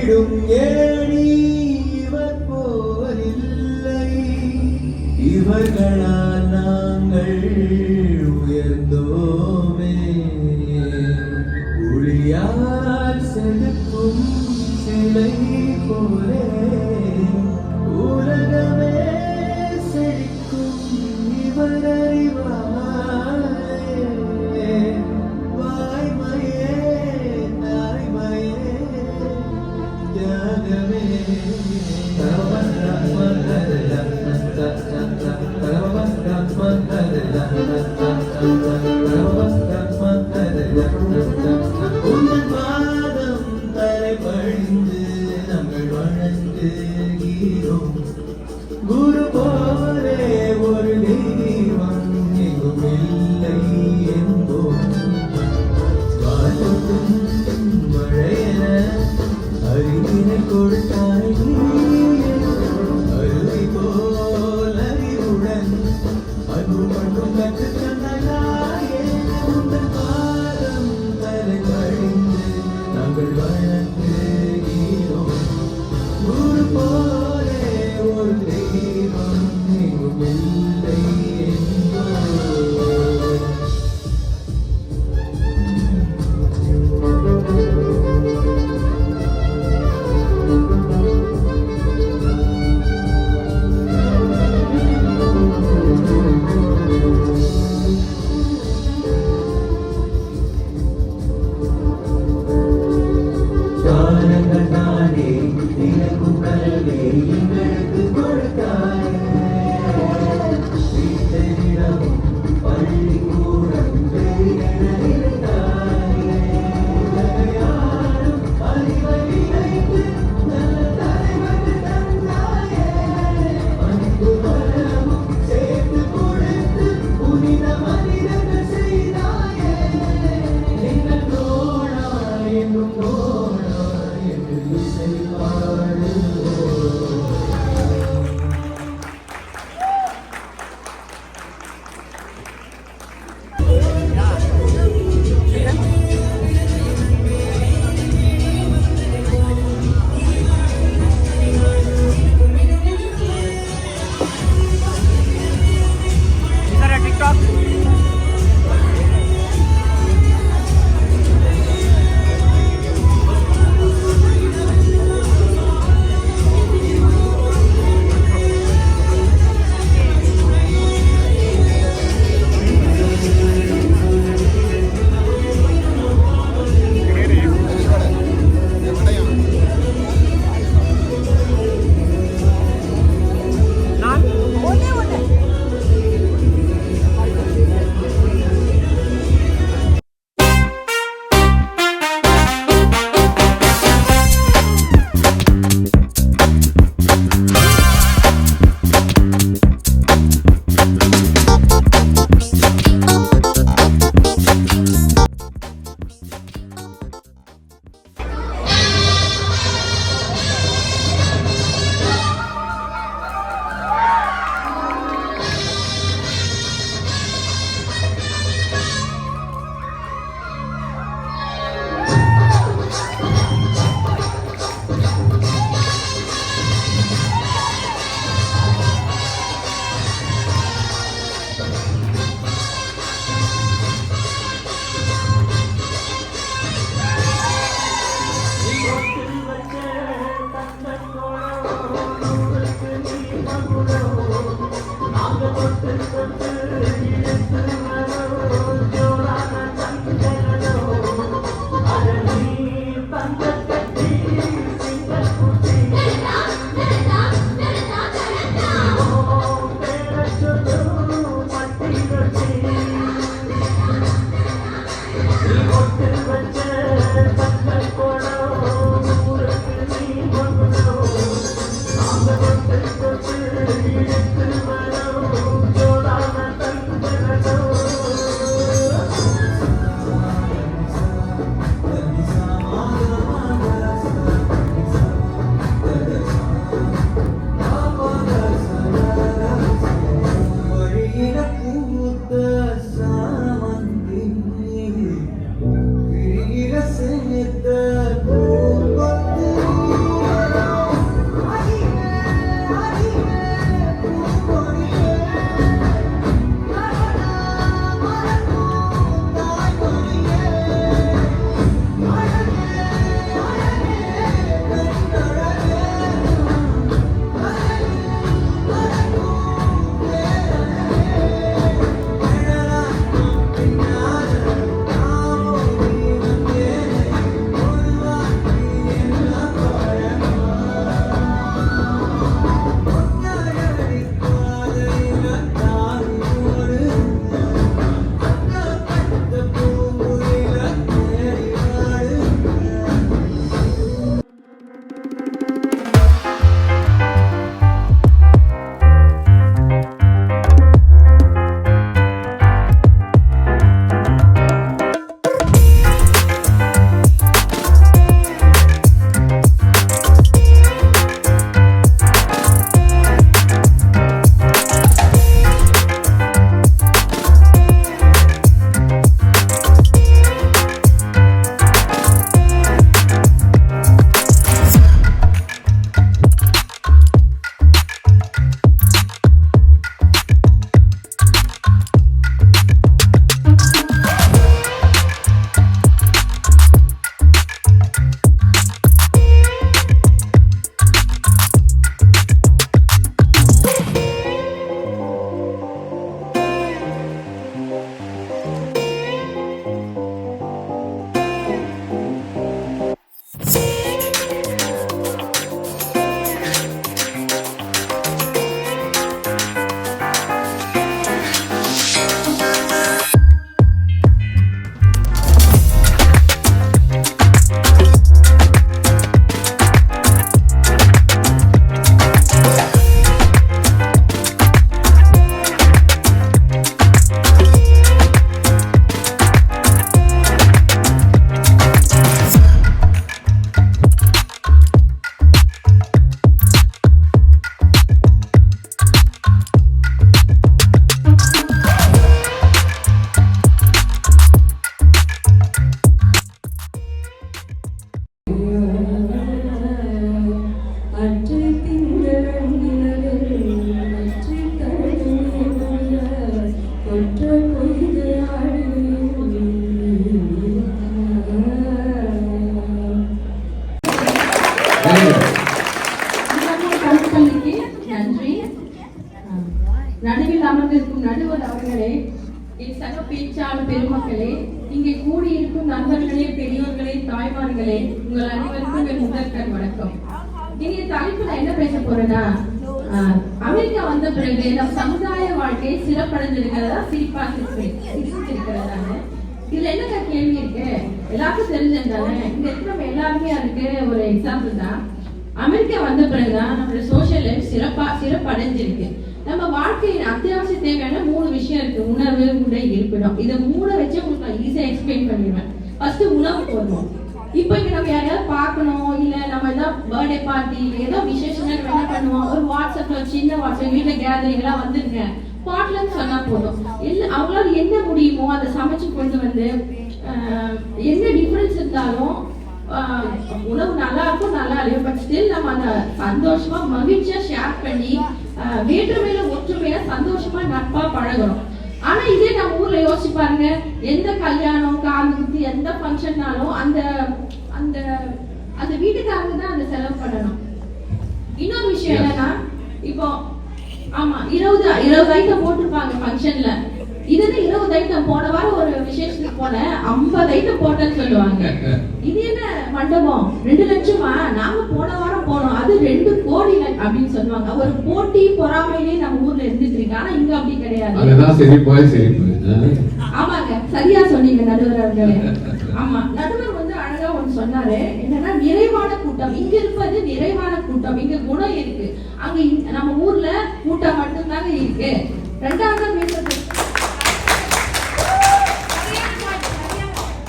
விடும் ஏணி இவர் போலில்லை. இவர்களால் நாங்கள் உயர்ந்தோமே. ஒளியால் செலுக்கும் சிலை போலே உலகமே செழிக்கும் இவர் அறிவாலே. வாய்மையே தாய்மையே தியாகமே. உங்கள் பாதம் தலை பழிந்து நாங்கள் வணங்குகிறோம். குரு போலே ஒரு தெய்வம் எங்கும் இல்லை என்போம். வாழும் மழையென அறிவினை கொடுத்தாய். அருவி போல் அறிவுடன் அன்பு மட்டும் கற்றுத் தந்தாயே. உங்கள் பாதம் தலை பழிந்து நாங்கள் வணங்குகிறோம். குரு போலே ஒரு தெய்வம் எங்கும் இல்லை என்போம். நடுவில் அமர்ந்திருக்கும் நடுவர் அவர்களே, என் சக பேச்சாளர் பெருமக்களே, இங்கே கூடியிருக்கும் நண்பர்களே, பெரியோர்களே, தாய்மார்களே, உங்கள் அனைவருக்கும் என் முதற்கண் வணக்கம். இனி தலைப்புல என்ன பேச போறேன்னா, அமெரிக்கா வந்த பிறகு நம் சமுதாய வாழ்க்கை சிறப்படைஞ்சிருக்கிறதா சிரிப்பா சிரிச்சிருக்கிறதா? இதுல என்னங்க கேள்வி இருக்கு? எல்லாருக்கும் தெரிஞ்சதானே. இங்க இருக்கிற எல்லாருமே அதுக்கு ஒரு எக்ஸாம்பிள் தான். அமெரிக்கா வந்த பிறகுதான் நம்மளோட சோசியல் லைஃப் சிறப்படைஞ்சிருக்கு. நம்ம வாழ்க்கையின் அத்தியாவசிய தேவையான 3 விஷயம் இருக்கு: உணவு, உடை, இருப்பிடம். இதை 3 வச்சு உங்களுக்கு ஈஸியா எக்ஸ்பிளைன் பண்ணிடுவேன். ஃபர்ஸ்ட் உணவு போடுவோம். இப்போ இங்க நம்ம யாரையாவது பார்க்கணும், இல்ல நம்ம ஏதாவது பர்த்டே பார்ட்டி ஏதோ விசேஷம் என்ன பண்ணுவோம், ஒரு வாட்ஸ்அப்ல சின்ன வாட்ஸ்அப் வீட்டுல கேதரிங் எல்லாம் வந்துருங்க பாட்லன்னு சொன்னா போதும். அவங்களால என்ன முடியுமோ அதை சமைச்சு கொண்டு வந்து, என்ன டிஃபரன்ஸ் இருந்தாலும் உணவு நல்லா இருக்கும் நல்லா இல்லையோ, பட் ஸ்டில் நம்ம அந்த சந்தோஷமா மகிழ்ச்சியா ஷேர் பண்ணி வேற்றுமையில ஒற்றுமையில சந்தோஷமா நட்பா பழகிறோம். ஆனா இதே நம்ம ஊர்ல யோசிச்சு பாருங்க, எந்த கல்யாணம் காது குத்தி எந்த ஃபங்க்ஷன்னாலும் அந்த அந்த அந்த வீட்டுக்காரங்க தான் அந்த செலவு பண்ணணும். இன்னொரு விஷயம் என்னன்னா, இப்போ ஆமா 20 ஐட்டம் போட்டிருப்பாங்க ஃபங்க்ஷன்ல. இதுன்னு 20 ஐட்டம். போன வாரம் ஒரு விசேஷத்துக்கு போனேன், 50 ஐட்டம் போட்டேன்னு சொல்லுவாங்க. இது என்ன மண்டபம் 2 லட்சமா? நாங்க போன வாரம் போனோம், அது 2 கோடி அப்படின்னு சொல்லுவாங்க. ஒரு போட்டி பொறாமையிலே நம்ம ஊர்ல இருந்துட்டு இருக்கு. ஆனா இங்க அப்படி கிடையாது. ஆமாங்க, சரியா சொன்னீங்க நடுவர் அவர்களே. ஆமா, நடுவர் வந்து அழகா ஒண்ணு சொன்னாரு. என்னன்னா, நிறைவான கூட்டம். இங்க இருப்பது நிறைவான கூட்டம். இங்க குணம் இருக்கு. அங்க நம்ம ஊர்ல கூட்டம் மட்டும்தாங்க இருக்கு. 2வது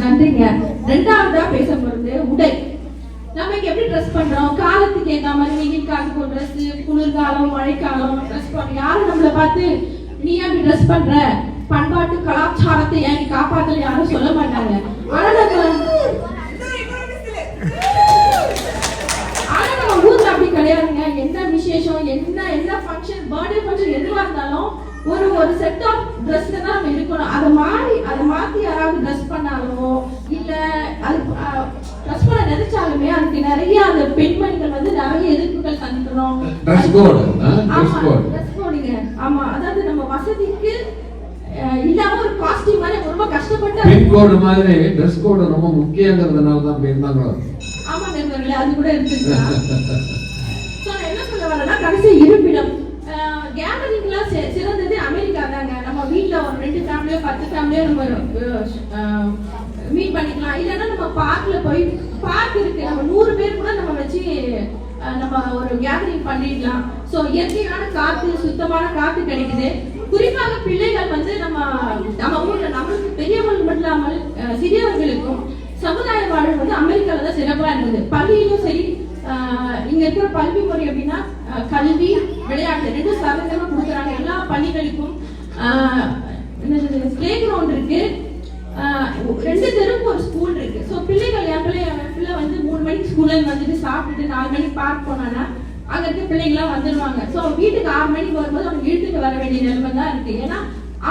நன்றிங்க. 2வதா பேசும்போது உடை. நம்ம இங்க எப்படி ட்ரெஸ் பண்றோம்? காலத்துக்கு ஏற்ற மாதிரி வெயில் காலத்துக்கு ட்ரெஸ், குளிர்காலம் மழைக்காலம் ட்ரெஸ் பண்றோம். யாரும் நம்மளை பார்த்து நீ எப்படி ட்ரெஸ் பண்ற, பண்பாட்டு கலாச்சாரத்தை ஏன் காப்பாத்தல யாரும் சொல்ல மாட்டாங்க. ஆனா நம்ம ஊர்ல அப்படி கிடையாதுங்க. என்ன விசேஷம், என்ன ஃபங்க்ஷன், பர்த்டே ஃபங்க்ஷன் எதுவா இருந்தாலும் ஒரு செட் ஆஃப் ட்ரெஸ்ல தான் நம்ம இருக்கணும். அதை மாத்தி யாராவது ட்ரெஸ் பண்ணாலோ இல்ல அது ட்ரெஸ் பண்ண நினைச்சாலுமே அதுக்கு நிறைய அந்த பெண்மணிகள் வந்து நிறைய எதிர்ப்புகள் சந்திக்கிறோம். ட்ரெஸ் கோடுங்க. ஆமா, அதாவது நம்ம வசதிக்கு இல்லாம ஒரு காஸ்டியூம் மாதிரி ரொம்ப கஷ்டப்பட்டு பெண் கோட் மாதிரி ட்ரெஸ் கோட் ரொம்ப முக்கியங்கிறதுனால தான் இருந்தாங்க. ஆமா நண்பர்களே, அது கூட இருக்கு. சோ என்ன சொல்ல வரேன்னா, கடைசி இருப்பிடம் கேதரிங்லாம் சிறந்தது அமெரிக்கா தாங்க. நம்ம வீட்ல ஒரு 2 ஃபேமிலியோ 10 ஃபேமிலியோ நம்ம மீட் பண்ணிக்கலாம். இல்லைன்னா நம்ம பார்க்ல போய், பார்க் இருக்கு, நம்ம 100 பேர் கூட நம்ம வச்சு நம்ம ஒரு கேதரிங் பண்ணிடலாம். ஸோ இயற்கையான காற்று, சுத்தமான காற்று கிடைக்குது. குறிப்பாக பிள்ளைகள் வந்து நம்ம ஊர்ல நம்மளுக்கு பெரியவர்கள் மட்டும் இல்லாமல் சிறியவர்களுக்கும் சமுதாய வாழ்வு வந்து அமெரிக்கால தான் சிறப்பா இருந்தது. பள்ளியிலும் சரி, இங்க இருக்கிற கல்வி முறை அப்படின்னா கல்வி விளையாட்டு 2 சதவீதமா கொடுக்குறாங்க. எல்லா பள்ளிகளுக்கும் பிளே கிரவுண்ட் இருக்கு, 2 தெருவுக்கு ஒரு ஸ்கூல் இருக்கு. ஸோ பிள்ளைகள் என் பிள்ளை வந்து 3 மணிக்கு ஸ்கூல்ல வந்துட்டு சாப்பிட்டுட்டு 4 மணிக்கு பார்க் போனானா அங்க இருக்க பிள்ளைங்களாம் வந்துடுவாங்க. ஸோ வீட்டுக்கு 6 மணிக்கு வரும்போது அவங்க வீட்டுக்கு வர வேண்டிய நிலைமை தான் இருக்கு. ஏன்னா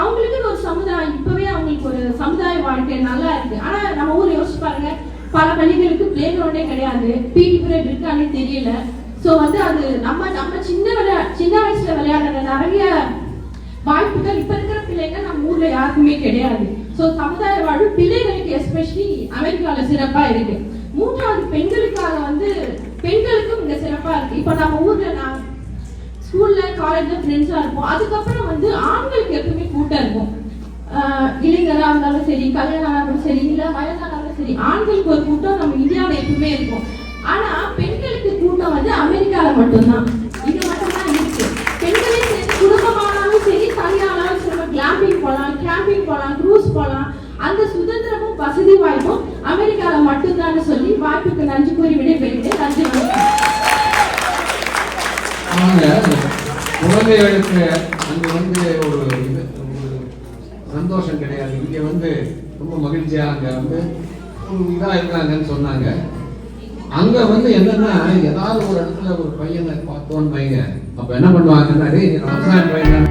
அவங்களுக்கு ஒரு சமுதாயம், இப்பவே அவங்களுக்கு ஒரு சமுதாய வாழ்க்கை நல்லா இருக்கு. ஆனா நம்ம ஊர்ல யோசிச்சு பாருங்க, பல பள்ளிகளுக்கு பிளே கிரவுண்டே கிடையாது, பிடி பீரியட் இருக்கானே தெரியல. ஸோ வந்து அது நம்ம சின்ன வயசுல விளையாடுற நிறைய வாய்ப்புகள் இப்ப இருக்கிற பிள்ளைங்க நம்ம ஊர்ல யாருக்குமே கிடையாது. ஸோ சமுதாய வாழ்வு பிள்ளைகளுக்கு எஸ்பெஷலி அமெரிக்கால சிறப்பா இருக்கு. 3வது பெண்களுக்காக வந்து பெண்களுக்கும் இங்க சிறப்பா இருக்கு. இப்ப நம்ம ஊர்ல நான் ஸ்கூல்ல காலேஜ்ல ஃப்ரெண்ட்ஸா இருப்போம். அதுக்கப்புறம் வந்து ஆண்களுக்கு எப்பவுமே கூட்டம் இருக்கும். இளைஞரா இருந்தாலும் சரி, கல்யாணம் ஆனாலும் சரி, இல்ல வயதானாலும் சரி, ஆண்களுக்கு ஒரு கூட்டம் நம்ம இந்தியாவில எப்பவுமே இருக்கும். ஆனா பெண்களுக்கு கூட்டம் வந்து அமெரிக்கால மட்டும்தான். இது மட்டும்தான் இருக்கு. பெண்களே சேர்ந்து குடும்பமானாலும் சரி, தனியானாலும் சரி, கிளாம்பிங் போலாம், கேம்பிங் போலாம், க்ரூஸ் போலாம். அந்த சுதந்திரமும் வசதி வாய்ப்பும் அமெரிக்கால மட்டும்தான் சொல்லி வாய்ப்புக்கு நன்றி கூறி விடைபெறுகிறேன். நன்றி. குழந்தைகளுக்கு அங்க வந்து ஒரு சந்தோஷம் கிடையாது. இங்க வந்து ரொம்ப மகிழ்ச்சியா அங்க வந்து இதா இருக்காங்கன்னு சொன்னாங்க. அங்க வந்து என்னன்னா, ஏதாவது ஒரு இடத்துல ஒரு பையனை பார்த்தோன்னு வைங்க, அப்ப என்ன பண்ணுவாங்கன்னா, விவசாயம் பையன்